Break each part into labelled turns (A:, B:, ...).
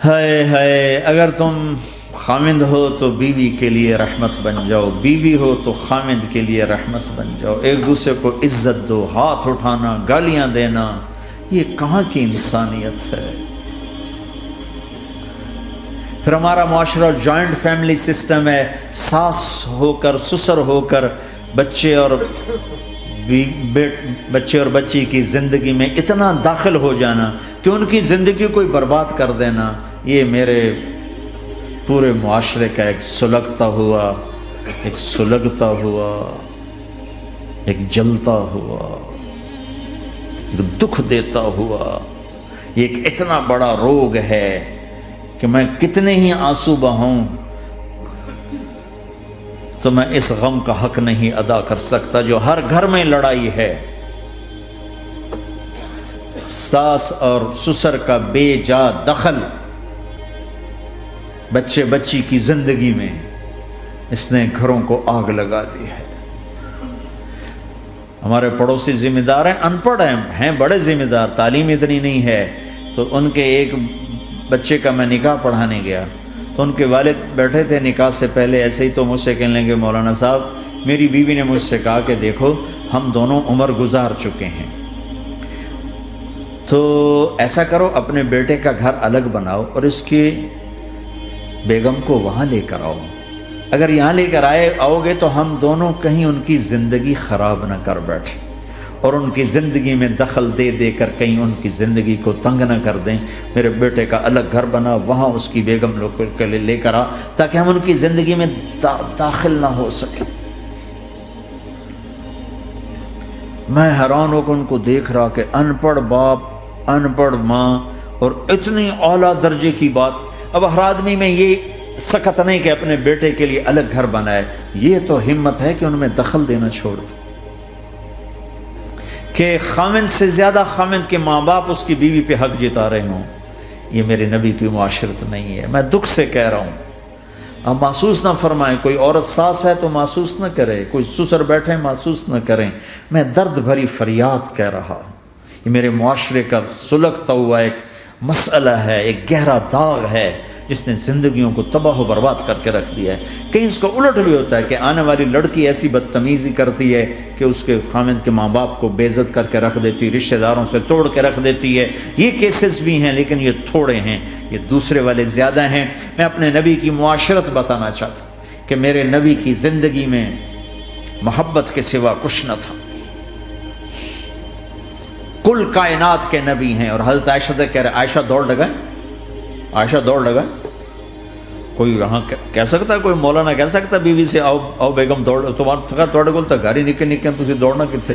A: ہائے ہائے، اگر تم خامند ہو تو بیوی کے لیے رحمت بن جاؤ، بیوی ہو تو خامند کے لیے رحمت بن جاؤ، ایک دوسرے کو عزت دو، ہاتھ اٹھانا، گالیاں دینا، یہ کہاں کی انسانیت ہے؟ پھر ہمارا معاشرہ جوائنٹ فیملی سسٹم ہے، ساس ہو کر سسر ہو کر بچے اور بچی کی زندگی میں اتنا داخل ہو جانا کہ ان کی زندگی کوئی برباد کر دینا، یہ میرے پورے معاشرے کا ایک سلگتا ہوا، ایک جلتا ہوا، ایک دکھ دیتا ہوا، یہ ایک اتنا بڑا روگ ہے کہ میں کتنے ہی آنسو بہاؤں تو میں اس غم کا حق نہیں ادا کر سکتا جو ہر گھر میں لڑائی ہے، ساس اور سسر کا بے جا دخل بچی کی زندگی میں، اس نے گھروں کو آگ لگا دی ہے۔ ہمارے پڑوسی ذمہ دار ہیں، ان پڑھ ہیں بڑے ذمہ دار، تعلیم اتنی نہیں ہے، تو ان کے ایک بچے کا میں نکاح پڑھانے گیا تو ان کے والد بیٹھے تھے نکاح سے پہلے، ایسے ہی تو مجھ سے کہنے لگے مولانا صاحب میری بیوی نے مجھ سے کہا کہ دیکھو ہم دونوں عمر گزار چکے ہیں، تو ایسا کرو اپنے بیٹے کا گھر الگ بناؤ اور اس کی بیگم کو وہاں لے کر آؤ، اگر یہاں لے کر آؤ گے تو ہم دونوں کہیں ان کی زندگی خراب نہ کر بیٹھیں اور ان کی زندگی میں دخل دے کر کہیں ان کی زندگی کو تنگ نہ کر دیں، میرے بیٹے کا الگ گھر بنا، وہاں اس کی بیگم لوگ کے لیے لے کر آ تاکہ ہم ان کی زندگی میں داخل نہ ہو سکے۔ میں حیران ہو کر ان کو دیکھ رہا کہ ان پڑھ باپ، ان پڑھ ماں، اور اتنی اعلیٰ درجے کی بات۔ اب ہر آدمی میں یہ سخت نہیں کہ اپنے بیٹے کے لیے الگ گھر بنائے، یہ تو ہمت ہے کہ ان میں دخل دینا چھوڑ دے، کہ خامند سے زیادہ خامند کے ماں باپ اس کی بیوی پہ حق جتا رہے ہوں، یہ میرے نبی کی معاشرت نہیں ہے۔ میں دکھ سے کہہ رہا ہوں، اب محسوس نہ فرمائیں، کوئی عورت ساس ہے تو محسوس نہ کرے، کوئی سسر بیٹھے محسوس نہ کریں، میں درد بھری فریاد کہہ رہا، یہ میرے معاشرے کا سلگتا ہوا ایک مسئلہ ہے، ایک گہرا داغ ہے جس نے زندگیوں کو تباہ و برباد کر کے رکھ دیا ہے۔ کہیں اس کو الٹ بھی ہوتا ہے کہ آنے والی لڑکی ایسی بدتمیزی کرتی ہے کہ اس کے خامند کے ماں باپ کو بے عزت کر کے رکھ دیتی، رشتہ داروں سے توڑ کے رکھ دیتی ہے، یہ کیسز بھی ہیں لیکن یہ تھوڑے ہیں، یہ دوسرے والے زیادہ ہیں۔ میں اپنے نبی کی معاشرت بتانا چاہتا ہوں کہ میرے نبی کی زندگی میں محبت کے سوا کچھ نہ تھا، کل کائنات کے نبی ہیں۔ اور حضرت عائشہ سے کہہ رہے عائشہ دوڑ لگائیں، عائشہ دوڑ لگائیں، کوئی یہاں کہہ سکتا ہے، کوئی مولانا کہہ سکتا ہے بیوی سے آؤ بیگم دوڑ، تمہارے کو گھر ہی نکے تسی دوڑنا کتنے،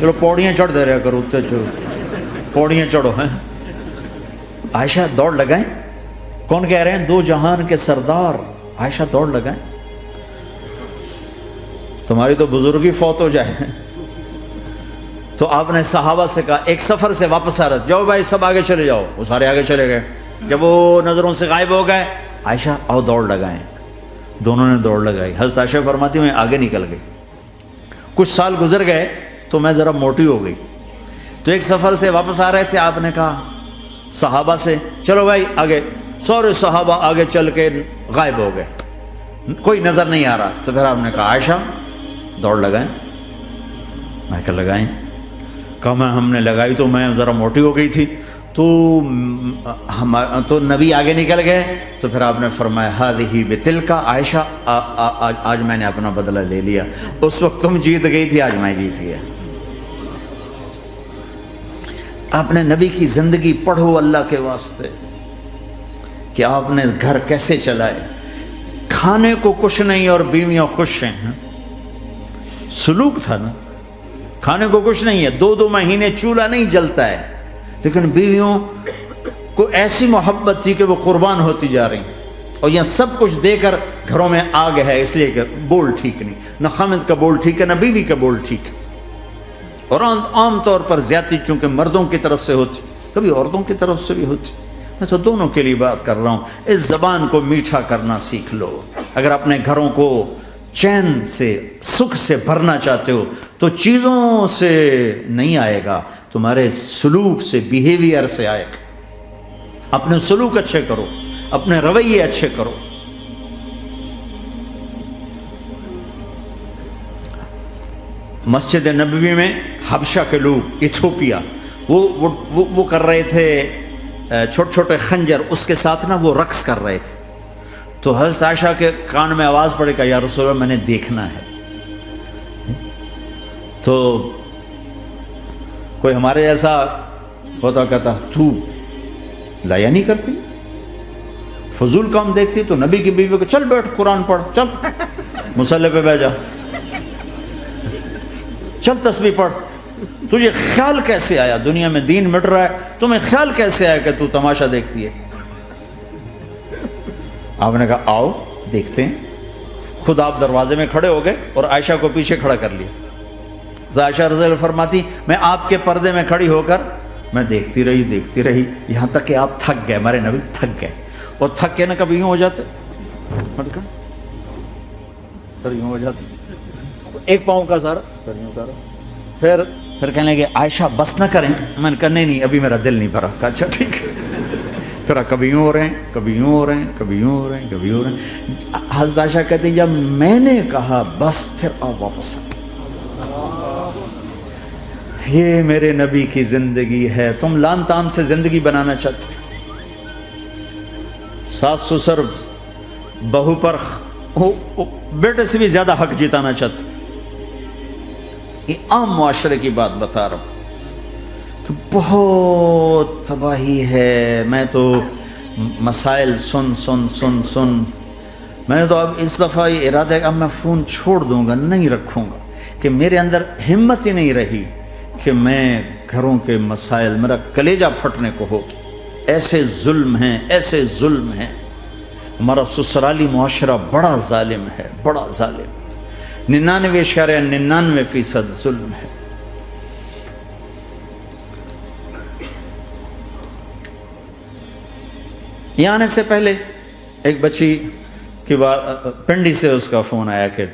A: چلو پوڑیاں چڑھ دے رہا کرو، پوڑیاں چڑھو ہیں۔ عائشہ دوڑ لگائیں، کون کہہ رہے ہیں؟ دو جہان کے سردار عائشہ دوڑ لگائیں، تمہاری تو بزرگی فوت ہو جائے۔ تو آپ نے صحابہ سے کہا، ایک سفر سے واپس آ رہے، جاؤ بھائی سب آگے چلے جاؤ، وہ سارے آگے چلے گئے، جب وہ نظروں سے غائب ہو گئے، عائشہ آؤ دوڑ لگائیں، دونوں نے دوڑ لگائی۔ حضرت عائشہ فرماتی میں آگے نکل گئی، کچھ سال گزر گئے تو میں ذرا موٹی ہو گئی، تو ایک سفر سے واپس آ رہے تھے، آپ نے کہا صحابہ سے چلو بھائی آگے، سارے صحابہ آگے چل کے غائب ہو گئے، کوئی نظر نہیں آ رہا، تو پھر آپ نے کہا عائشہ دوڑ لگائیں، میں کہا لگائیں، کہا میں ہم نے لگائی تو میں ذرا موٹی ہو گئی تھی، تو نبی آگے نکل گئے، تو پھر آپ نے فرمایا ہذہ بتلک، عائشہ آج میں نے اپنا بدلہ لے لیا، اس وقت تم جیت گئی تھی، آج میں جیت گیا۔ آپ نے نبی کی زندگی پڑھو اللہ کے واسطے کہ آپ نے گھر کیسے چلائے، کھانے کو کچھ نہیں اور بیویاں خوش ہیں، سلوک تھا نا، کھانے کو کچھ نہیں ہے، 2 مہینے چولہا نہیں جلتا ہے، لیکن بیویوں کو ایسی محبت تھی کہ وہ قربان ہوتی جا رہی، اور یہاں سب کچھ دے کر گھروں میں آگ ہے، اس لیے کہ بول ٹھیک نہیں، نہ خامد کا بول ٹھیک ہے نہ بیوی کا بول ٹھیک ہے، اور عام طور پر زیادتی چونکہ مردوں کی طرف سے ہوتی، کبھی عورتوں کی طرف سے بھی ہوتی، میں تو دونوں کے لیے بات کر رہا ہوں۔ اس زبان کو میٹھا کرنا سیکھ لو، اگر اپنے گھروں کو چین سے سکھ سے بھرنا چاہتے ہو تو چیزوں سے نہیں آئے گا، تمہارے سلوک سے، بیہیویئر سے آئے گا۔ اپنے سلوک اچھے کرو، اپنے رویے اچھے کرو۔ مسجد نبوی میں حبشہ کے لوگ، ایتھوپیا، وہ کر رہے تھے چھوٹے چھوٹے خنجر، اس کے ساتھ نا وہ رقص کر رہے تھے۔ تو حضرت عائشہ کے کان میں آواز پڑے کہ یا رسول اللہ میں نے دیکھنا ہے۔ تو کوئی ہمارے ایسا ہوتا کہتا تو لایا نہیں کرتی، فضول کام دیکھتی، تو نبی کی بیوی کو چل بیٹھ قرآن پڑھ، چل مصلی پہ بیٹھ جا، چل تسبیح پڑھ۔ تجھے خیال کیسے آیا، دنیا میں دین مٹ رہا ہے، تمہیں خیال کیسے آیا کہ تو تماشا دیکھتی ہے؟ آپ نے کہا آؤ دیکھتے ہیں۔ خود آپ دروازے میں کھڑے ہو گئے اور عائشہ کو پیچھے کھڑا کر لیا۔ تو عائشہ رضی اللہ فرماتی میں آپ کے پردے میں کھڑی ہو کر میں دیکھتی رہی یہاں تک کہ آپ تھک گئے، ہمارے نبی تھک گئے، اور تھک کے نا کبھی یوں ہو جاتے، یوں ہو جاتے، ایک پاؤں کا سارا پھر کہنے لگے عائشہ بس نہ کریں۔ میں نے کہا نہیں ابھی میرا دل نہیں بھرا۔ کہا اچھا ٹھیک ہے۔ پھر کبھی یوں ہو رہے ہیں، کبھی یوں ہو رہے ہیں، کبھی یوں ہو رہے ہیں، کبھی یوں ہو رہے ہیں۔ حضرت عائشہ کہتے ہیں جب میں نے کہا بس، پھر آپ واپس آ گئے۔ یہ میرے نبی کی زندگی ہے۔ تم لان تان سے زندگی بنانا چاہتے، ساس سسر بہو پر بیٹے سے بھی زیادہ حق جتانا چاہتے۔ یہ عام معاشرے کی بات بتا رہا ہوں کہ بہت تباہی ہے۔ میں تو مسائل سن میں نے تو اب اس دفعہ یہ ارادہ ہے کہ اب میں فون چھوڑ دوں گا، نہیں رکھوں گا، کہ میرے اندر ہمت ہی نہیں رہی کہ میں گھروں کے مسائل، میرا کلیجہ پھٹنے کو ہو۔ ایسے ظلم ہیں، ایسے ظلم ہیں۔ ہمارا سسرالی معاشرہ بڑا ظالم ہے، بڑا ظالم، 99.99% ظلم ہے۔ یہاں آنے سے پہلے ایک بچی کی پنڈی سے اس کا فون آیا کہ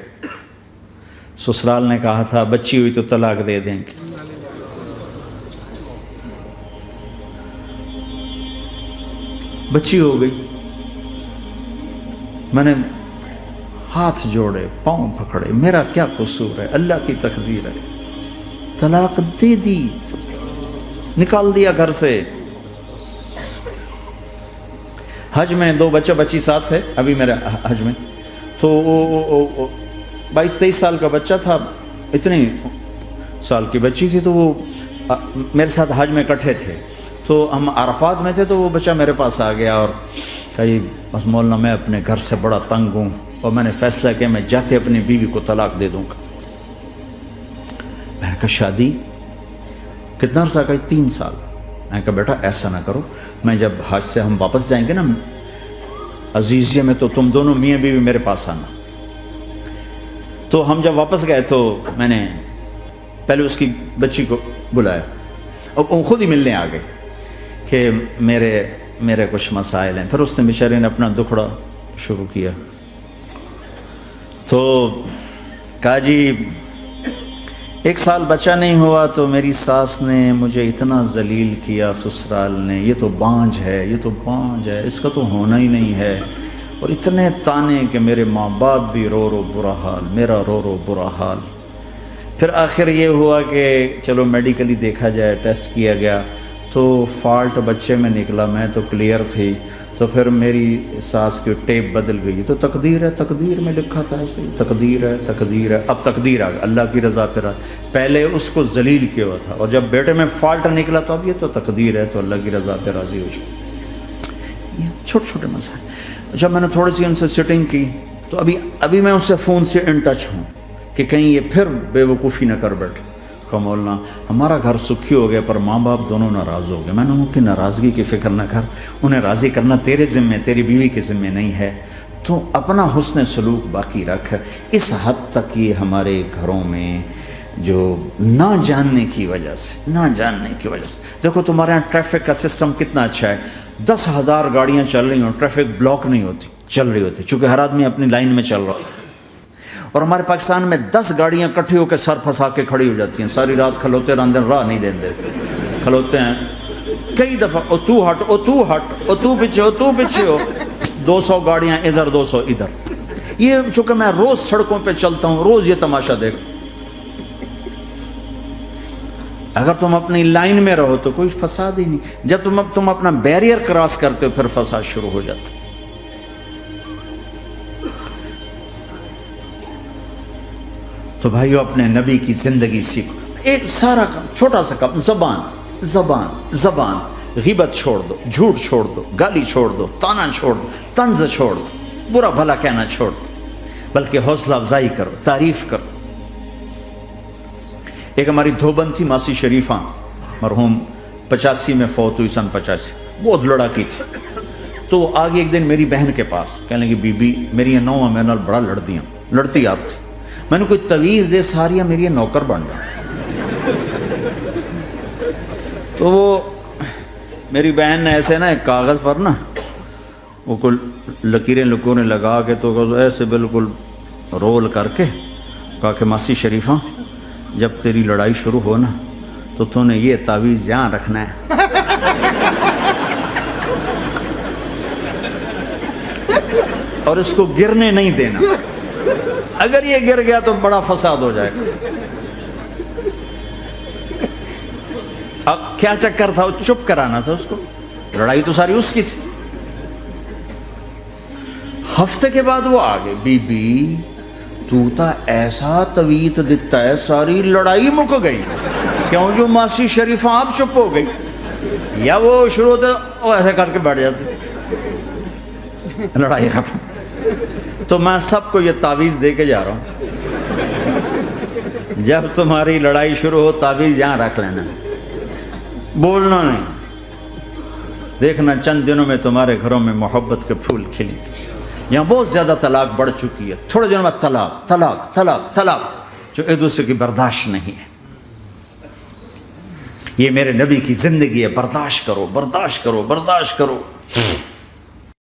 A: سسرال نے کہا تھا بچی ہوئی تو طلاق دے دیں گے۔ بچی ہو گئی، میں نے ہاتھ جوڑے، پاؤں پکڑے، میرا کیا قصور ہے، اللہ کی تقدیر ہے، طلاق دے دی، نکال دیا گھر سے۔ حج میں 2 بچہ بچی ساتھ تھے ابھی میرے حج میں، تو 22-23 سال کا بچہ تھا، اتنی سال کی بچی تھی، تو وہ میرے ساتھ حج میں اکٹھے تھے۔ تو ہم عرفات میں تھے، تو وہ بچہ میرے پاس آ گیا اور کہا بس مولانا میں اپنے گھر سے بڑا تنگ ہوں اور میں نے فیصلہ کیا میں جاتے اپنی بیوی کو طلاق دے دوں گا۔ میں نے کہا شادی کتنا عرصہ کا؟ 3 سال۔ میں نے کہا بیٹا ایسا نہ کرو، میں جب حج سے ہم واپس جائیں گے نا عزیزیہ میں، تو تم دونوں میاں بیوی میرے پاس آنا۔ تو ہم جب واپس گئے تو میں نے پہلے اس کی بچی کو بلایا اور وہ خود ہی ملنے آ گئے کہ میرے کچھ مسائل ہیں۔ پھر اس نے بیچارے نے اپنا دکھڑا شروع کیا، تو کہا جی 1 سال بچہ نہیں ہوا تو میری ساس نے مجھے اتنا ذلیل کیا، سسرال نے، یہ تو بانجھ ہے، یہ تو بانجھ ہے، اس کا تو ہونا ہی نہیں ہے، اور اتنے تانے کہ میرے ماں باپ بھی رو رو برا حال، میرا رو رو برا حال۔ پھر آخر یہ ہوا کہ چلو میڈیکلی دیکھا جائے، ٹیسٹ کیا گیا تو فالٹ بچے میں نکلا، میں تو کلیئر تھی، تو پھر میری ساس کی ٹیپ بدل گئی۔ تو تقدیر ہے، تقدیر میں لکھا تھا ایسے ہی، تقدیر ہے، تقدیر ہے، اب تقدیر آ گئی، اللہ کی رضا پہ پہلے اس کو ذلیل کیا ہوا تھا، اور جب بیٹے میں فالٹ نکلا تو اب یہ تو تقدیر ہے، تو اللہ کی رضا پہ راضی ہو جائے۔ یہ چھوٹے چھوٹے مسائل۔ جب میں نے تھوڑی سی ان سے سٹنگ کی تو ابھی میں اس سے فون سے ان ٹچ ہوں کہ کہیں یہ پھر بے وقوفی نہ کر بیٹھ۔ کہا مولانا ہمارا گھر سکھی ہو گیا پر ماں باپ دونوں ناراض ہو گئے۔ میں نے ان کی ناراضگی کی فکر نہ کر، انہیں راضی کرنا تیرے ذمے، تیری بیوی کے ذمے نہیں ہے، تو اپنا حسن سلوک باقی رکھ۔ اس حد تک یہ ہمارے گھروں میں جو نہ جاننے کی وجہ سے دیکھو تمہارے یہاں ٹریفک کا سسٹم کتنا اچھا ہے، 10,000 گاڑیاں چل رہی ہوں، ٹریفک بلاک نہیں ہوتی، چل رہی ہوتی، چونکہ ہر آدمی اپنی لائن میں چل رہا ہے۔ اور ہمارے پاکستان میں 10 گاڑیاں اکٹھی ہو کے سر پھنسا کے کھڑی ہو جاتی ہیں، ساری رات کھلوتے رہتے ہیں، راہ نہیں دیتے، کھلوتے ہیں کئی دفعہ او تو ہٹ او تو ہٹ او تو پیچھے ہو 200 گاڑیاں ادھر 200 ادھر. یہ چونکہ میں روز سڑکوں پہ چلتا ہوں، روز یہ تماشا دیکھتا ہوں. اگر تم اپنی لائن میں رہو تو کوئی فساد ہی نہیں. جب تم اپنا بیریئر کراس کرتے ہو پھر فساد شروع ہو جاتا. تو بھائیو اپنے نبی کی زندگی سیکھو. ایک سارا کام، چھوٹا سا کام، زبان. غیبت چھوڑ دو، جھوٹ چھوڑ دو، گالی چھوڑ دو، تانا چھوڑ دو، طنز چھوڑ دو، برا بھلا کہنا چھوڑ دو، بلکہ حوصلہ افزائی کرو، تعریف کرو. ایک ہماری دھوبن تھی ماسی شریفہ، مرحوم 85 میں فوت ہوئی، سن 85، بہت لڑاکی تھی. تو وہ آگے ایک دن میری بہن کے پاس کہنے لگی بی بی میری یہ نوہ میں نال بڑا لڑتی آپ تھی، میں نے کوئی تویز دے ساریا میری یہ نوکر بن گیا. تو وہ میری بہن نے ایسے نا ایک کاغذ پر نا وہ کل لکیریں لکونے لگا کے تو ایسے بالکل رول کر کے کہا کہ ماسی شریفہ جب تیری لڑائی شروع ہو نا تو نے یہ تعویذ یہاں رکھنا ہے اور اس کو گرنے نہیں دینا. اگر یہ گر گیا تو بڑا فساد ہو جائے گا. اب کیا چکر تھا، چپ کرانا تھا اس کو، لڑائی تو ساری اس کی تھی. ہفتے کے بعد وہ آگے بی بی تو تا ایسا تویت دیتا ہے ساری لڑائی مک گئی. کیوں؟ جو ماسی شریفہ آپ چپ ہو گئی. یا وہ شروع ہوتے وہ ایسے کر کے بیٹھ جاتے، لڑائی ختم. تو میں سب کو یہ تعویذ دے کے جا رہا ہوں، جب تمہاری لڑائی شروع ہو تعویذ یہاں رکھ لینا، بولنا نہیں. دیکھنا چند دنوں میں تمہارے گھروں میں محبت کے پھول کھلیں گے. یہاں بہت زیادہ طلاق بڑھ چکی ہے، تھوڑے دنوں میں طلاق جو ایک دوسرے کی برداشت نہیں ہے. یہ میرے نبی کی زندگی ہے، برداشت کرو.